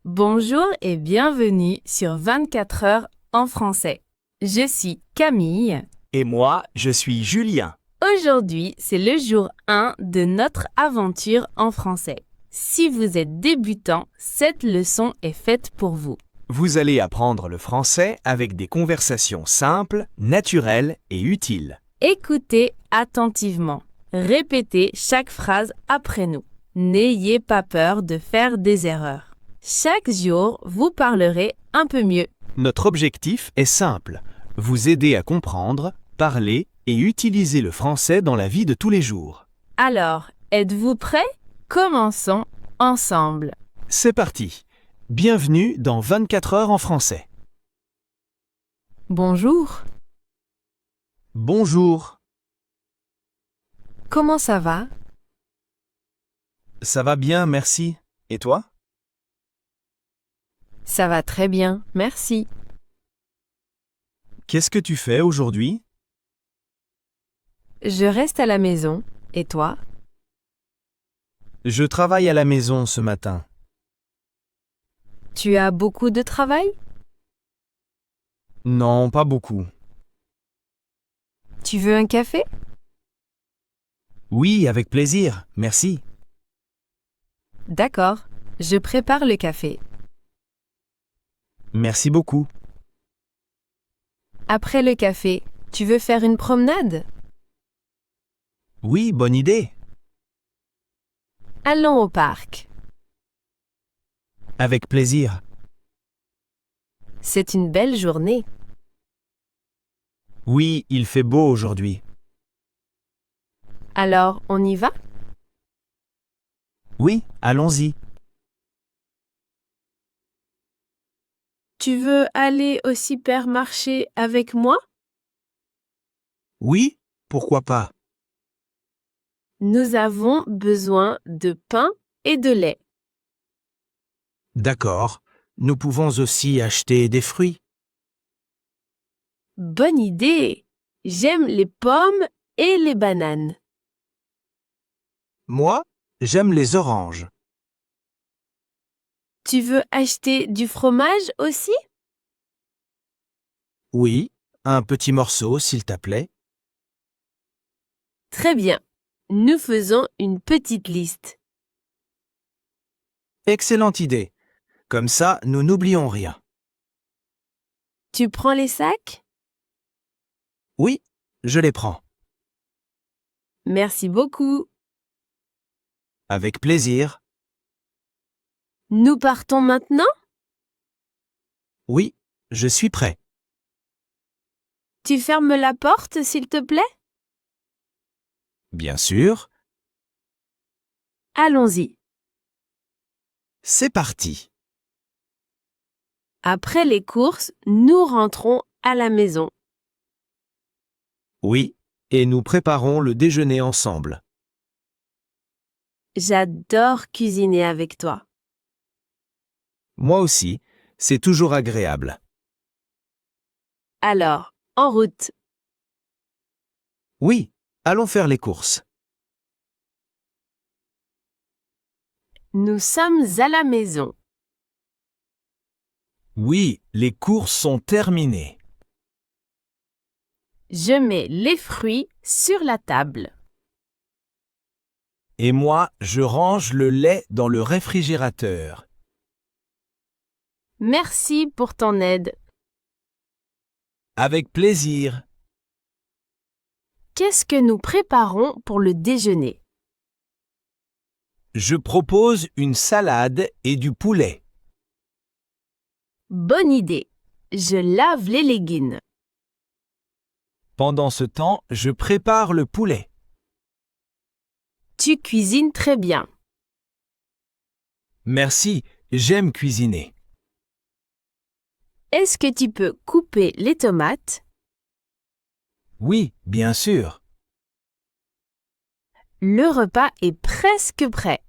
Bonjour et bienvenue sur 24 heures en français. Je suis Camille. Et moi, je suis Julien. Aujourd'hui, c'est le jour 1 de notre aventure en français. Si vous êtes débutant, cette leçon est faite pour vous. Vous allez apprendre le français avec des conversations simples, naturelles et utiles. Écoutez attentivement. Répétez chaque phrase après nous. N'ayez pas peur de faire des erreurs. Chaque jour, vous parlerez un peu mieux. Notre objectif est simple, vous aider à comprendre, parler et utiliser le français dans la vie de tous les jours. Alors, êtes-vous prêts? Commençons ensemble. C'est parti. Bienvenue dans 24 heures en français. Bonjour. Bonjour. Comment ça va? Ça va bien, merci. Et toi? Ça va très bien, merci. Qu'est-ce que tu fais aujourd'hui? Je reste à la maison. Et toi? Je travaille à la maison ce matin. Tu as beaucoup de travail? Non, pas beaucoup. Tu veux un café? Oui, avec plaisir, merci. D'accord, je prépare le café. Merci beaucoup. Après le café, tu veux faire une promenade? Oui, bonne idée. Allons au parc. Avec plaisir. C'est une belle journée. Oui, il fait beau aujourd'hui. Alors, on y va? Oui, allons-y. Tu veux aller au supermarché avec moi? Oui, pourquoi pas? Nous avons besoin de pain et de lait. D'accord. Nous pouvons aussi acheter des fruits. Bonne idée! J'aime les pommes et les bananes. Moi, j'aime les oranges. Tu veux acheter du fromage aussi? Oui, un petit morceau, s'il te plaît. Très bien. Nous faisons une petite liste. Excellente idée. Comme ça, nous n'oublions rien. Tu prends les sacs? Oui, je les prends. Merci beaucoup. Avec plaisir. Nous partons maintenant? Oui, je suis prêt. Tu fermes la porte, s'il te plaît? Bien sûr. Allons-y. C'est parti. Après les courses, nous rentrons à la maison. Oui, et nous préparons le déjeuner ensemble. J'adore cuisiner avec toi. Moi aussi, c'est toujours agréable. Alors, en route. Oui, allons faire les courses. Nous sommes à la maison. Oui, les courses sont terminées. Je mets les fruits sur la table. Et moi, je range le lait dans le réfrigérateur. Merci pour ton aide. Avec plaisir. Qu'est-ce que nous préparons pour le déjeuner? Je propose une salade et du poulet. Bonne idée. Je lave les légumes. Pendant ce temps, je prépare le poulet. Tu cuisines très bien. Merci, j'aime cuisiner. Est-ce que tu peux couper les tomates? Oui, bien sûr. Le repas est presque prêt.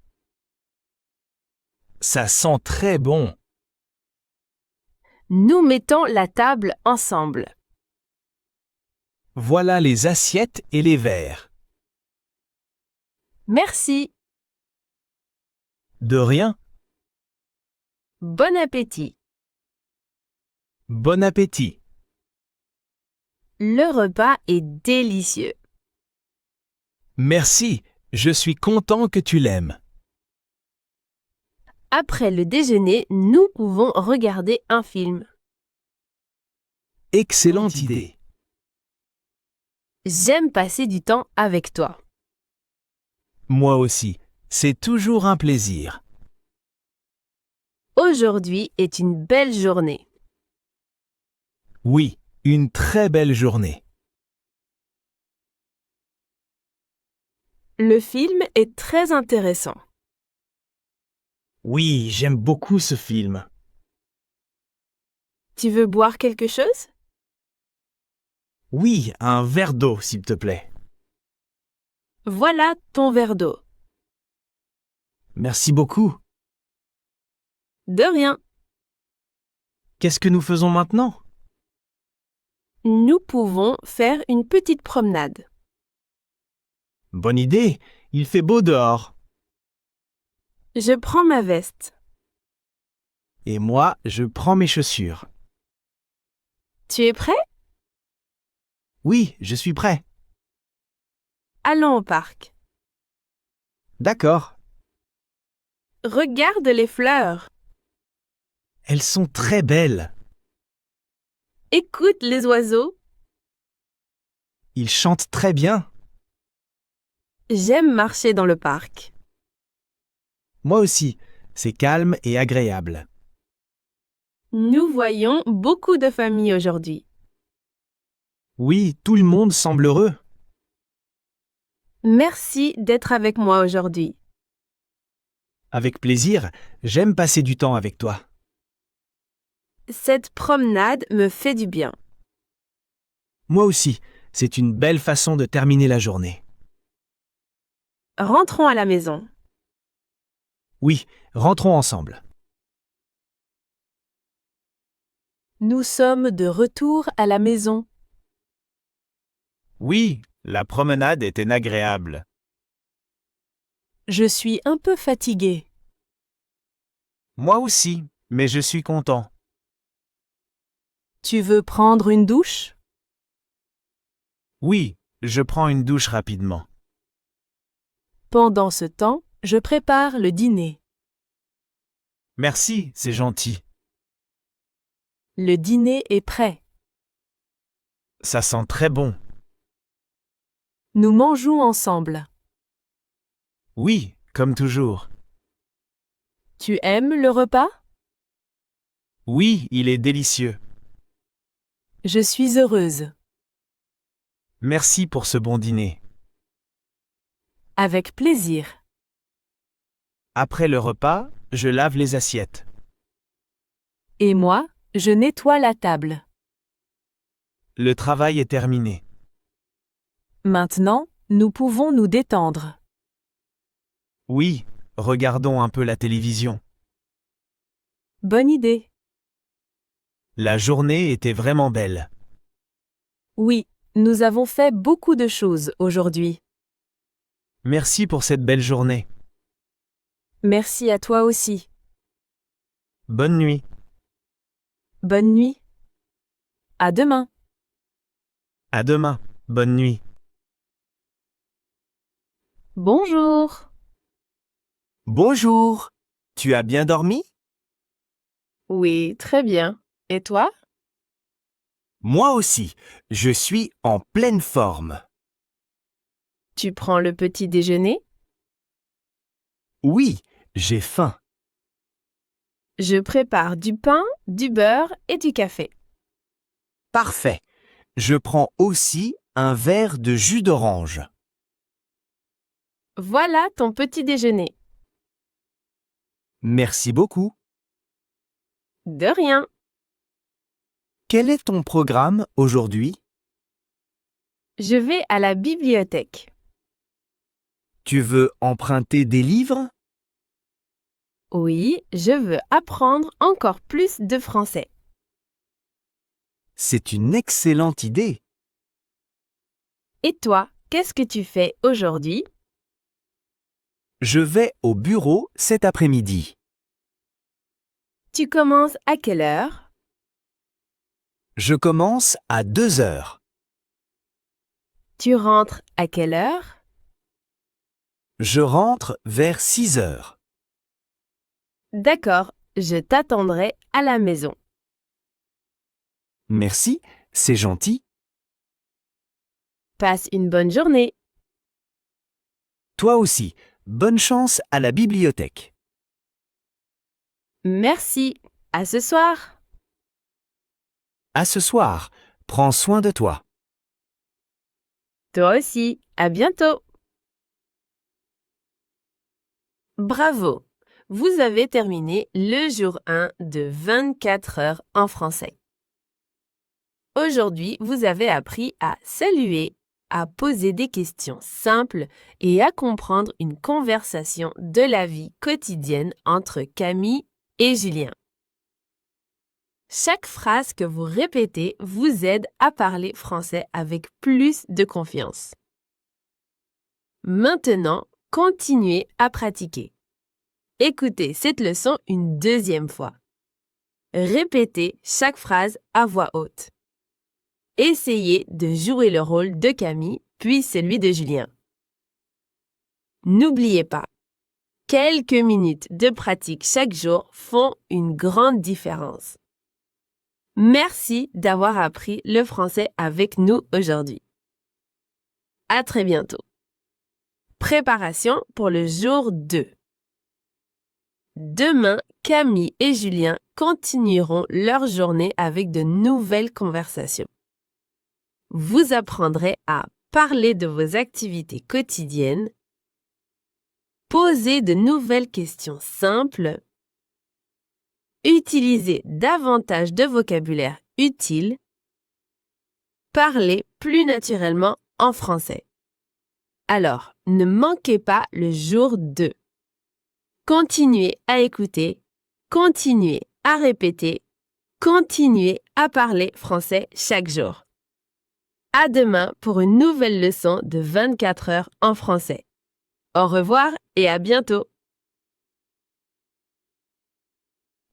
Ça sent très bon. Nous mettons la table ensemble. Voilà les assiettes et les verres. Merci. De rien. Bon appétit. Bon appétit. Le repas est délicieux. Merci, je suis content que tu l'aimes. Après le déjeuner, nous pouvons regarder un film. Excellente idée. J'aime passer du temps avec toi. Moi aussi, c'est toujours un plaisir. Aujourd'hui est une belle journée. Oui, une très belle journée. Le film est très intéressant. Oui, j'aime beaucoup ce film. Tu veux boire quelque chose? Oui, un verre d'eau, s'il te plaît. Voilà ton verre d'eau. Merci beaucoup. De rien. Qu'est-ce que nous faisons maintenant? Nous pouvons faire une petite promenade. Bonne idée, il fait beau dehors. Je prends ma veste. Et moi, je prends mes chaussures. Tu es prêt? Oui, je suis prêt. Allons au parc. D'accord. Regarde les fleurs. Elles sont très belles. Écoute les oiseaux. Ils chantent très bien. J'aime marcher dans le parc. Moi aussi, c'est calme et agréable. Nous voyons beaucoup de familles aujourd'hui. Oui, tout le monde semble heureux. Merci d'être avec moi aujourd'hui. Avec plaisir, j'aime passer du temps avec toi. Cette promenade me fait du bien. Moi aussi, c'est une belle façon de terminer la journée. Rentrons à la maison. Oui, rentrons ensemble. Nous sommes de retour à la maison. Oui, la promenade était agréable. Je suis un peu fatiguée. Moi aussi, mais je suis content. Tu veux prendre une douche? Oui, je prends une douche rapidement. Pendant ce temps, je prépare le dîner. Merci, c'est gentil. Le dîner est prêt. Ça sent très bon. Nous mangeons ensemble. Oui, comme toujours. Tu aimes le repas? Oui, il est délicieux. Je suis heureuse. Merci pour ce bon dîner. Avec plaisir. Après le repas, je lave les assiettes. Et moi, je nettoie la table. Le travail est terminé. Maintenant, nous pouvons nous détendre. Oui, regardons un peu la télévision. Bonne idée. La journée était vraiment belle. Oui, nous avons fait beaucoup de choses aujourd'hui. Merci pour cette belle journée. Merci à toi aussi. Bonne nuit. Bonne nuit. À demain. À demain. Bonne nuit. Bonjour. Bonjour. Tu as bien dormi? Oui, très bien. Et toi? Moi aussi. Je suis en pleine forme. Tu prends le petit déjeuner? Oui, j'ai faim. Je prépare du pain, du beurre et du café. Parfait. Je prends aussi un verre de jus d'orange. Voilà ton petit déjeuner. Merci beaucoup. De rien. Quel est ton programme aujourd'hui? Je vais à la bibliothèque. Tu veux emprunter des livres? Oui, je veux apprendre encore plus de français. C'est une excellente idée. Et toi, qu'est-ce que tu fais aujourd'hui? Je vais au bureau cet après-midi. Tu commences à quelle heure? Je commence à 2 heures. Tu rentres à quelle heure? Je rentre vers 6 heures. D'accord, je t'attendrai à la maison. Merci, c'est gentil. Passe une bonne journée. Toi aussi, bonne chance à la bibliothèque. Merci. À ce soir. À ce soir, prends soin de toi. Toi aussi. À bientôt. Bravo. Vous avez terminé le jour 1 de 24 heures en français. Aujourd'hui, vous avez appris à saluer, à poser des questions simples et à comprendre une conversation de la vie quotidienne entre Camille et Julien. Chaque phrase que vous répétez vous aide à parler français avec plus de confiance. Maintenant, continuez à pratiquer. Écoutez cette leçon une deuxième fois. Répétez chaque phrase à voix haute. Essayez de jouer le rôle de Camille puis celui de Julien. N'oubliez pas, quelques minutes de pratique chaque jour font une grande différence. Merci d'avoir appris le français avec nous aujourd'hui. À très bientôt. Préparation pour le jour 2. Demain, Camille et Julien continueront leur journée avec de nouvelles conversations. Vous apprendrez à parler de vos activités quotidiennes, poser de nouvelles questions simples, utiliser davantage de vocabulaire utile, parler plus naturellement en français. Alors, ne manquez pas le jour 2. Continuez à écouter, continuez à répéter, continuez à parler français chaque jour. À demain pour une nouvelle leçon de 24 heures en français. Au revoir et à bientôt!